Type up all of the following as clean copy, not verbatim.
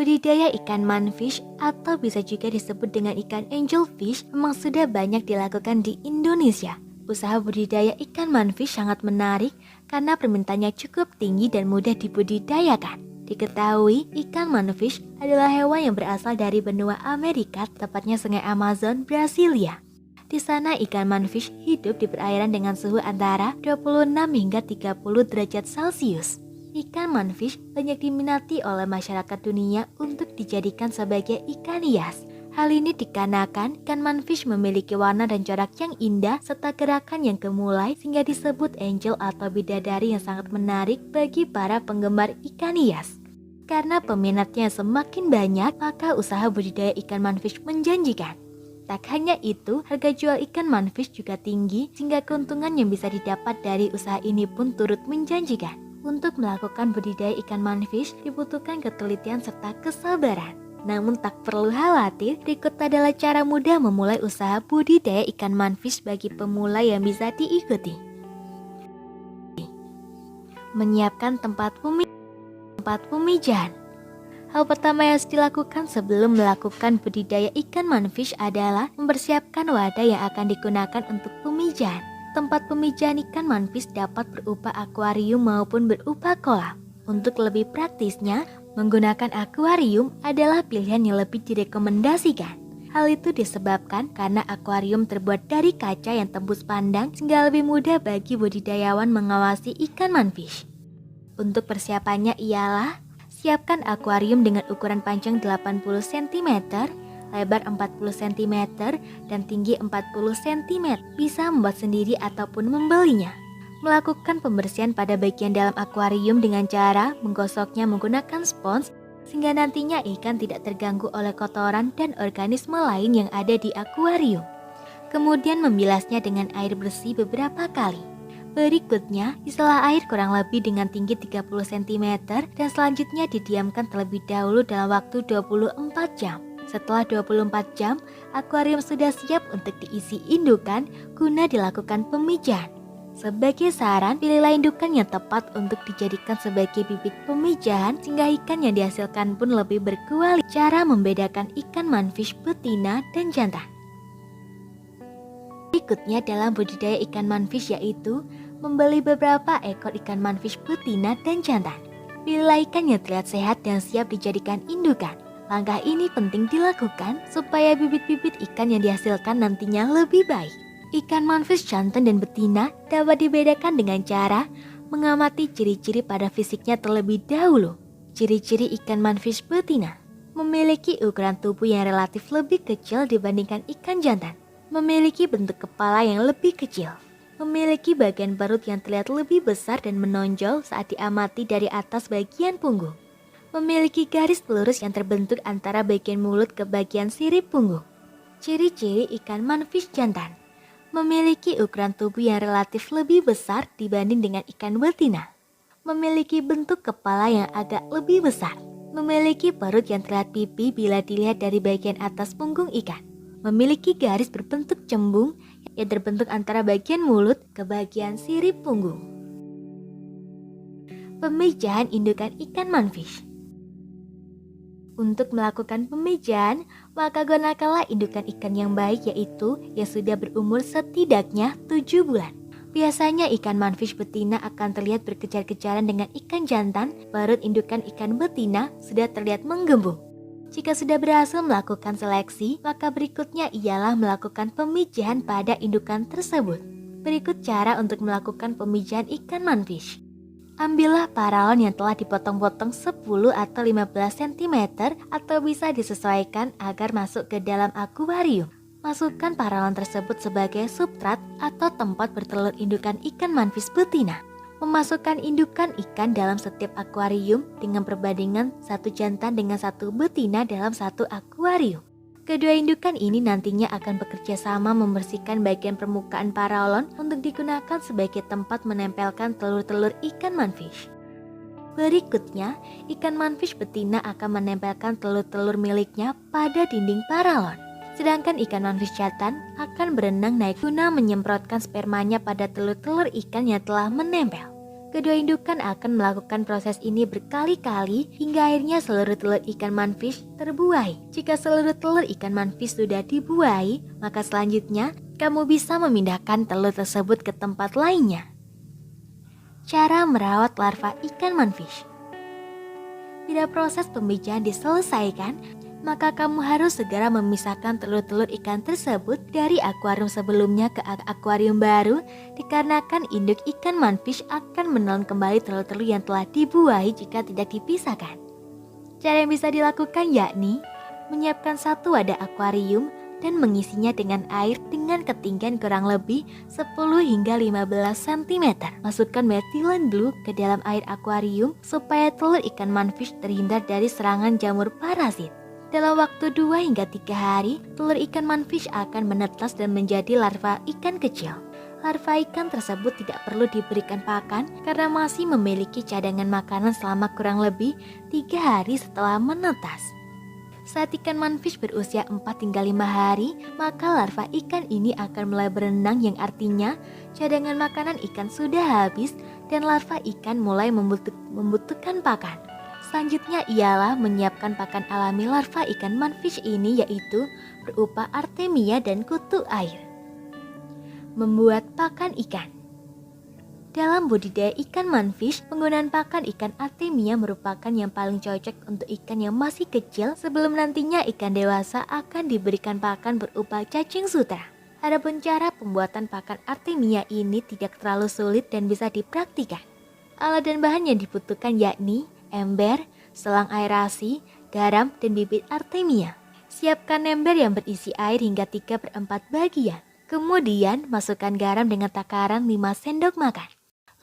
Budidaya ikan manfish atau bisa juga disebut dengan ikan angelfish memang sudah banyak dilakukan di Indonesia. Usaha budidaya ikan manfish sangat menarik karena permintaannya cukup tinggi dan mudah dibudidayakan. Diketahui, ikan manfish adalah hewan yang berasal dari benua Amerika, tepatnya Sungai Amazon, Brasilia. Di sana ikan manfish hidup di perairan dengan suhu antara 26 hingga 30 derajat Celcius. Ikan manfish banyak diminati oleh masyarakat dunia untuk dijadikan sebagai ikan hias. Hal ini dikarenakan ikan manfish memiliki warna dan corak yang indah serta gerakan yang gemulai sehingga disebut angel atau bidadari yang sangat menarik bagi para penggemar ikan hias. Karena peminatnya semakin banyak, maka usaha budidaya ikan manfish menjanjikan. Tak hanya itu, harga jual ikan manfish juga tinggi sehingga keuntungan yang bisa didapat dari usaha ini pun turut menjanjikan. Untuk melakukan budidaya ikan manfish dibutuhkan ketelitian serta kesabaran. Namun tak perlu khawatir, berikut adalah cara mudah memulai usaha budidaya ikan manfish bagi pemula yang bisa diikuti. Menyiapkan tempat pemijahan. Hal pertama yang harus dilakukan sebelum melakukan budidaya ikan manfish adalah mempersiapkan wadah yang akan digunakan untuk pemijahan. Tempat pemijahan ikan manfish dapat berupa akuarium maupun berupa kolam. Untuk lebih praktisnya, menggunakan akuarium adalah pilihan yang lebih direkomendasikan. Hal itu disebabkan karena akuarium terbuat dari kaca yang tembus pandang sehingga lebih mudah bagi budidayawan mengawasi ikan manfish. Untuk persiapannya ialah siapkan akuarium dengan ukuran panjang 80 cm, lebar 40 cm, dan tinggi 40 cm. Bisa membuat sendiri ataupun membelinya. Melakukan pembersihan pada bagian dalam akuarium dengan cara menggosoknya menggunakan spons sehingga nantinya ikan tidak terganggu oleh kotoran dan organisme lain yang ada di akuarium. Kemudian membilasnya dengan air bersih beberapa kali. Berikutnya, isilah air kurang lebih dengan tinggi 30 cm dan selanjutnya didiamkan terlebih dahulu dalam waktu 24 jam. Setelah 24 jam, akuarium sudah siap untuk diisi indukan guna dilakukan pemijahan. Sebagai saran, pilihlah indukan yang tepat untuk dijadikan sebagai bibit pemijahan sehingga ikan yang dihasilkan pun lebih berkualitas. Cara membedakan ikan manfish betina dan jantan. Berikutnya dalam budidaya ikan manfish yaitu membeli beberapa ekor ikan manfish betina dan jantan. Pilihlah ikan yang terlihat sehat dan siap dijadikan indukan. Langkah ini penting dilakukan supaya bibit-bibit ikan yang dihasilkan nantinya lebih baik. Ikan manfish jantan dan betina dapat dibedakan dengan cara mengamati ciri-ciri pada fisiknya terlebih dahulu. Ciri-ciri ikan manfish betina: memiliki ukuran tubuh yang relatif lebih kecil dibandingkan ikan jantan, memiliki bentuk kepala yang lebih kecil, memiliki bagian perut yang terlihat lebih besar dan menonjol saat diamati dari atas bagian punggung, memiliki garis lurus yang terbentuk antara bagian mulut ke bagian sirip punggung. Ciri-ciri ikan manfish jantan: memiliki ukuran tubuh yang relatif lebih besar dibanding dengan ikan betina, memiliki bentuk kepala yang agak lebih besar, memiliki perut yang terlihat pipi bila dilihat dari bagian atas punggung ikan, memiliki garis berbentuk cembung yang terbentuk antara bagian mulut ke bagian sirip punggung. Pemijahan indukan ikan manfish. Untuk melakukan pemijahan, maka gunakanlah indukan ikan yang baik yaitu yang sudah berumur setidaknya 7 bulan. Biasanya ikan manfish betina akan terlihat berkejar-kejaran dengan ikan jantan, perut indukan ikan betina sudah terlihat menggembung. Jika sudah berhasil melakukan seleksi, maka berikutnya ialah melakukan pemijahan pada indukan tersebut. Berikut cara untuk melakukan pemijahan ikan manfish. Ambillah paralon yang telah dipotong-potong 10 atau 15 cm atau bisa disesuaikan agar masuk ke dalam akuarium. Masukkan paralon tersebut sebagai substrat atau tempat bertelur indukan ikan manfish betina. Memasukkan indukan ikan dalam setiap akuarium dengan perbandingan satu jantan dengan satu betina dalam satu akuarium. Kedua indukan ini nantinya akan bekerja sama membersihkan bagian permukaan paralon untuk digunakan sebagai tempat menempelkan telur-telur ikan manfish. Berikutnya, ikan manfish betina akan menempelkan telur-telur miliknya pada dinding paralon. Sedangkan ikan manfish jantan akan berenang naik guna menyemprotkan spermanya pada telur-telur ikan yang telah menempel. Kedua indukan akan melakukan proses ini berkali-kali hingga akhirnya seluruh telur ikan manfish terbuai. Jika seluruh telur ikan manfish sudah dibuai, maka selanjutnya kamu bisa memindahkan telur tersebut ke tempat lainnya. Cara merawat larva ikan manfish. Bila proses pemijahan diselesaikan, maka kamu harus segera memisahkan telur-telur ikan tersebut dari akuarium sebelumnya ke akuarium baru, dikarenakan induk ikan manfish akan menelan kembali telur-telur yang telah dibuahi jika tidak dipisahkan. Cara yang bisa dilakukan yakni menyiapkan satu wadah akuarium dan mengisinya dengan air dengan ketinggian kurang lebih 10 hingga 15 cm. Masukkan methylene blue ke dalam air akuarium supaya telur ikan manfish terhindar dari serangan jamur parasit. Dalam waktu 2 hingga 3 hari, telur ikan manfish akan menetas dan menjadi larva ikan kecil. Larva ikan tersebut tidak perlu diberikan pakan karena masih memiliki cadangan makanan selama kurang lebih 3 hari setelah menetas. Saat ikan manfish berusia 4 hingga 5 hari, maka larva ikan ini akan mulai berenang, yang artinya cadangan makanan ikan sudah habis dan larva ikan mulai membutuhkan pakan. Selanjutnya ialah menyiapkan pakan alami larva ikan manfish ini, yaitu berupa artemia dan kutu air. Membuat pakan ikan. Dalam budidaya ikan manfish, penggunaan pakan ikan artemia merupakan yang paling cocok untuk ikan yang masih kecil sebelum nantinya ikan dewasa akan diberikan pakan berupa cacing sutra. Adapun cara pembuatan pakan artemia ini tidak terlalu sulit dan bisa dipraktikkan. Alat dan bahan yang dibutuhkan yakni ember, selang aerasi, garam, dan bibit artemia. Siapkan ember yang berisi air hingga 3/4 bagian. Kemudian masukkan garam dengan takaran 5 sendok makan.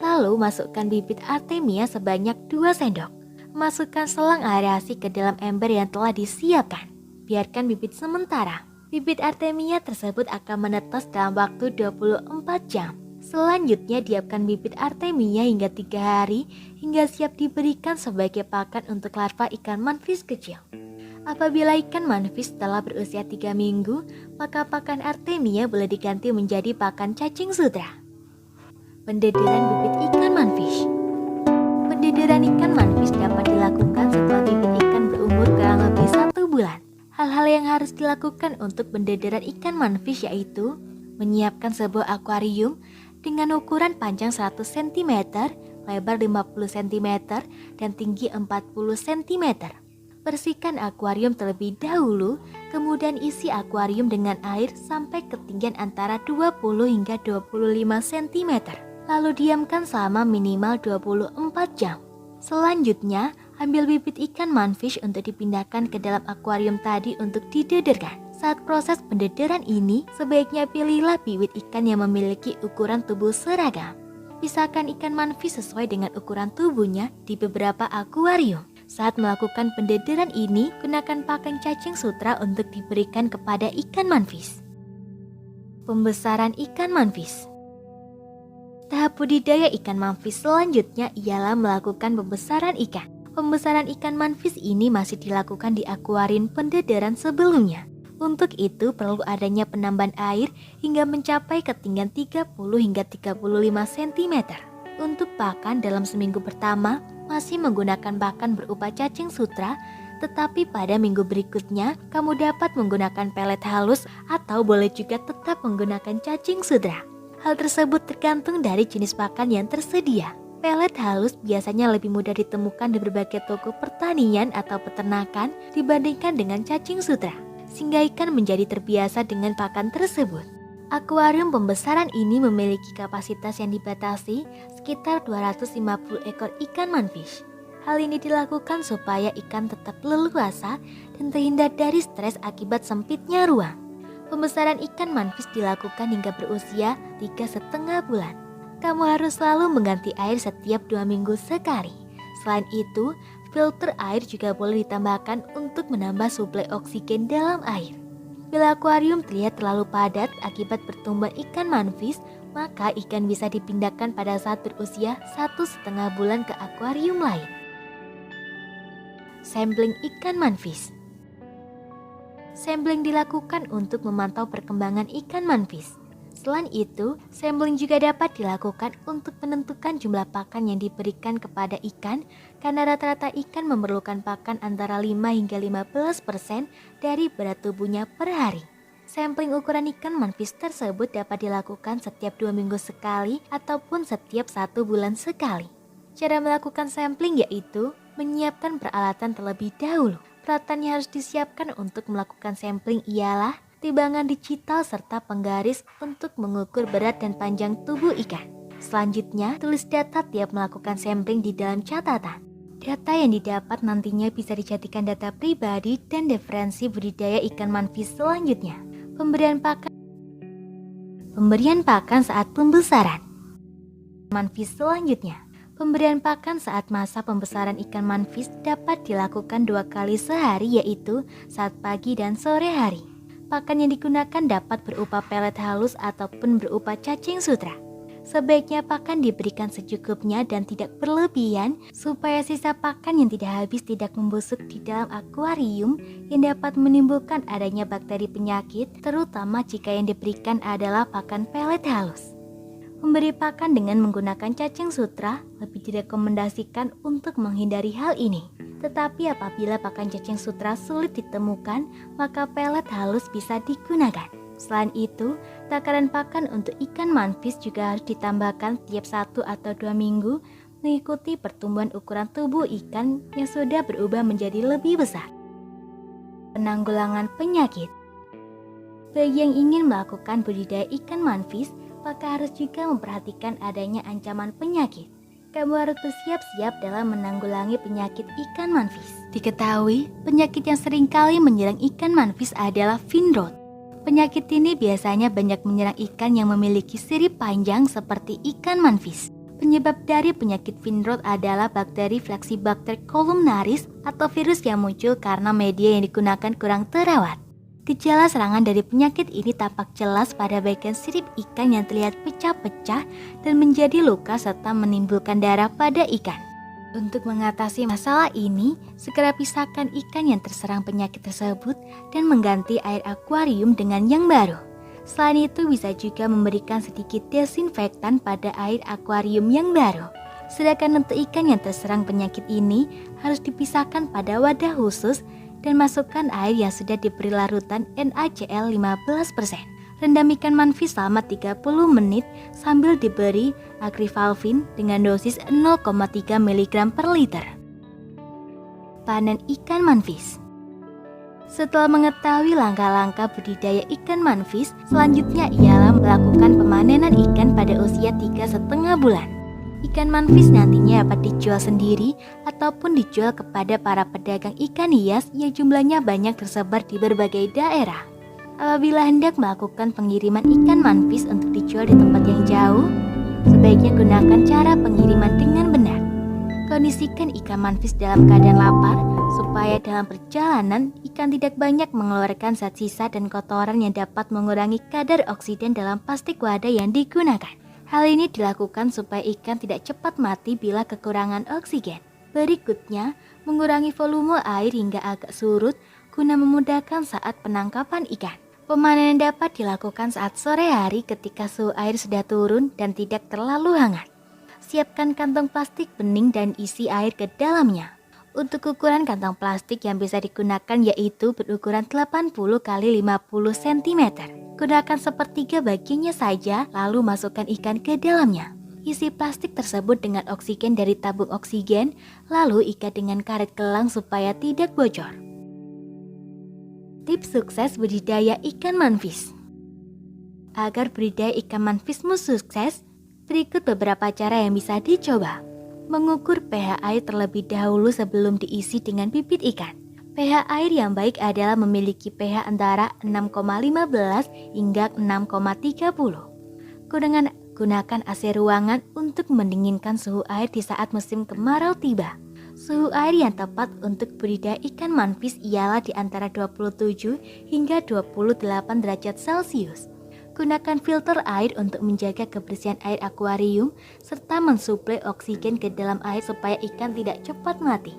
Lalu masukkan bibit artemia sebanyak 2 sendok. Masukkan selang aerasi ke dalam ember yang telah disiapkan. Biarkan bibit sementara. Bibit artemia tersebut akan menetas dalam waktu 24 jam. Selanjutnya diamkan bibit artemia hingga 3 hari hingga siap diberikan sebagai pakan untuk larva ikan manfish kecil. Apabila ikan manfish telah berusia 3 minggu, maka pakan artemia boleh diganti menjadi pakan cacing sutra. Pendederan bibit ikan manfish. Pendederan ikan manfish dapat dilakukan setelah bibit ikan berumur kurang lebih 1 bulan. Hal-hal yang harus dilakukan untuk pendederan ikan manfish yaitu menyiapkan sebuah akuarium dengan ukuran panjang 100 cm, lebar 50 cm, dan tinggi 40 cm. Bersihkan akuarium terlebih dahulu, kemudian isi akuarium dengan air sampai ketinggian antara 20 hingga 25 cm. Lalu diamkan selama minimal 24 jam. Selanjutnya, ambil bibit ikan manfish untuk dipindahkan ke dalam akuarium tadi untuk didederkan. Saat proses pendederan ini, sebaiknya pilihlah bibit ikan yang memiliki ukuran tubuh seragam. Pisahkan ikan manfish sesuai dengan ukuran tubuhnya di beberapa akuarium. Saat melakukan pendederan ini, gunakan pakan cacing sutra untuk diberikan kepada ikan manfish. Pembesaran ikan manfish. Tahap budidaya ikan manfish selanjutnya ialah melakukan pembesaran ikan. Pembesaran ikan manfish ini masih dilakukan di akuarium pendederan sebelumnya. Untuk itu perlu adanya penambahan air hingga mencapai ketinggian 30 hingga 35 cm. Untuk pakan dalam seminggu pertama masih menggunakan pakan berupa cacing sutra, tetapi pada minggu berikutnya kamu dapat menggunakan pelet halus atau boleh juga tetap menggunakan cacing sutra. Hal tersebut tergantung dari jenis pakan yang tersedia. Pelet halus biasanya lebih mudah ditemukan di berbagai toko pertanian atau peternakan dibandingkan dengan cacing sutra, sehingga ikan menjadi terbiasa dengan pakan tersebut. Akuarium pembesaran ini memiliki kapasitas yang dibatasi sekitar 250 ekor ikan manfish. Hal ini dilakukan supaya ikan tetap leluasa dan terhindar dari stres akibat sempitnya ruang. Pembesaran ikan manfish dilakukan hingga berusia 3,5 bulan. Kamu harus selalu mengganti air setiap 2 minggu sekali. Selain itu, filter air juga boleh ditambahkan untuk menambah suplai oksigen dalam air. Bila akuarium terlihat terlalu padat akibat pertumbuhan ikan manfish, maka ikan bisa dipindahkan pada saat berusia 1,5 bulan ke akuarium lain. Sampling ikan manfish. Sampling dilakukan untuk memantau perkembangan ikan manfish. Selain itu, sampling juga dapat dilakukan untuk menentukan jumlah pakan yang diberikan kepada ikan karena rata-rata ikan memerlukan pakan antara 5 hingga 15% dari berat tubuhnya per hari. Sampling ukuran ikan manfish tersebut dapat dilakukan setiap 2 minggu sekali ataupun setiap 1 bulan sekali. Cara melakukan sampling yaitu menyiapkan peralatan terlebih dahulu. Peralatan yang harus disiapkan untuk melakukan sampling ialah timbangan digital serta penggaris untuk mengukur berat dan panjang tubuh ikan. Selanjutnya, tulis data tiap melakukan sampling di dalam catatan. Data yang didapat nantinya bisa dijadikan data pribadi dan referensi budidaya ikan manfish selanjutnya. Pemberian pakan saat pembesaran. Manfish selanjutnya. Pemberian pakan saat masa pembesaran ikan manfish dapat dilakukan 2 kali sehari, yaitu saat pagi dan sore hari. Pakan yang digunakan dapat berupa pelet halus ataupun berupa cacing sutra. Sebaiknya pakan diberikan secukupnya dan tidak berlebihan supaya sisa pakan yang tidak habis tidak membusuk di dalam akuarium yang dapat menimbulkan adanya bakteri penyakit, terutama jika yang diberikan adalah pakan pelet halus. Memberi pakan dengan menggunakan cacing sutra lebih direkomendasikan untuk menghindari hal ini. Tetapi apabila pakan cacing sutra sulit ditemukan, maka pelet halus bisa digunakan. Selain itu, takaran pakan untuk ikan manfish juga harus ditambahkan tiap 1 atau 2 minggu mengikuti pertumbuhan ukuran tubuh ikan yang sudah berubah menjadi lebih besar. Penanggulangan penyakit. Bagi yang ingin melakukan budidaya ikan manfish, maka harus juga memperhatikan adanya ancaman penyakit. Kamu harus bersiap-siap dalam menanggulangi penyakit ikan manfish. Diketahui, penyakit yang seringkali menyerang ikan manfish adalah fin rot. Penyakit ini biasanya banyak menyerang ikan yang memiliki sirip panjang seperti ikan manfish. Penyebab dari penyakit fin rot adalah bakteri Flexibacter columnaris atau virus yang muncul karena media yang digunakan kurang terawat. Gejala serangan dari penyakit ini tampak jelas pada bagian sirip ikan yang terlihat pecah-pecah dan menjadi luka serta menimbulkan darah pada ikan. Untuk mengatasi masalah ini, segera pisahkan ikan yang terserang penyakit tersebut dan mengganti air akuarium dengan yang baru. Selain itu, bisa juga memberikan sedikit desinfektan pada air akuarium yang baru. Sedangkan untuk ikan yang terserang penyakit ini harus dipisahkan pada wadah khusus dan masukkan air yang sudah diberi larutan NaCl 15%. Rendam ikan manfish selama 30 menit sambil diberi agrivalvin dengan dosis 0,3 mg per liter. Panen ikan manfish. Setelah mengetahui langkah-langkah budidaya ikan manfish, selanjutnya ialah melakukan pemanenan ikan pada usia 3,5 bulan. Ikan manfish nantinya dapat dijual sendiri ataupun dijual kepada para pedagang ikan hias yang jumlahnya banyak tersebar di berbagai daerah. Apabila hendak melakukan pengiriman ikan manfish untuk dijual di tempat yang jauh, sebaiknya gunakan cara pengiriman dengan benar. Kondisikan ikan manfish dalam keadaan lapar supaya dalam perjalanan ikan tidak banyak mengeluarkan zat sisa dan kotoran yang dapat mengurangi kadar oksigen dalam plastik wadah yang digunakan. Hal ini dilakukan supaya ikan tidak cepat mati bila kekurangan oksigen. Berikutnya, mengurangi volume air hingga agak surut guna memudahkan saat penangkapan ikan. Pemanenan dapat dilakukan saat sore hari ketika suhu air sudah turun dan tidak terlalu hangat. Siapkan kantong plastik bening dan isi air ke dalamnya. Untuk ukuran kantong plastik yang bisa digunakan yaitu berukuran 80 x 50 cm. Gunakan sepertiga bagiannya saja, lalu masukkan ikan ke dalamnya. Isi plastik tersebut dengan oksigen dari tabung oksigen, lalu ikat dengan karet kelang supaya tidak bocor. Tips sukses budidaya ikan manfish. Agar budidaya ikan manfishmu sukses, berikut beberapa cara yang bisa dicoba. Mengukur pH air terlebih dahulu sebelum diisi dengan bibit ikan. pH air yang baik adalah memiliki pH antara 6,15 hingga 6,30. Gunakan AC ruangan untuk mendinginkan suhu air di saat musim kemarau tiba. Suhu air yang tepat untuk budidaya ikan manfish ialah di antara 27 hingga 28 derajat Celcius. Gunakan filter air untuk menjaga kebersihan air akuarium serta mensuplai oksigen ke dalam air supaya ikan tidak cepat mati.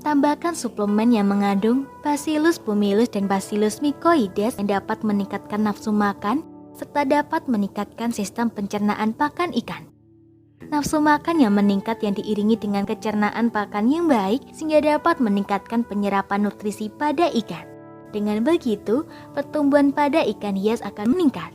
Tambahkan suplemen yang mengandung Bacillus pumilus dan Bacillus mycoides yang dapat meningkatkan nafsu makan serta dapat meningkatkan sistem pencernaan pakan ikan. Nafsu makan yang meningkat yang diiringi dengan pencernaan pakan yang baik sehingga dapat meningkatkan penyerapan nutrisi pada ikan. Dengan begitu, pertumbuhan pada ikan hias akan meningkat.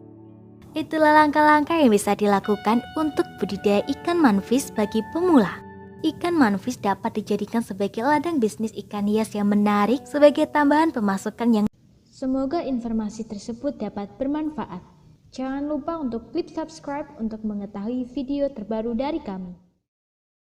Itulah langkah-langkah yang bisa dilakukan untuk budidaya ikan manfish bagi pemula. Ikan manfish dapat dijadikan sebagai ladang bisnis ikan hias yang menarik sebagai tambahan pemasukan yang. Semoga informasi tersebut dapat bermanfaat. Jangan lupa untuk klik subscribe untuk mengetahui video terbaru dari kami.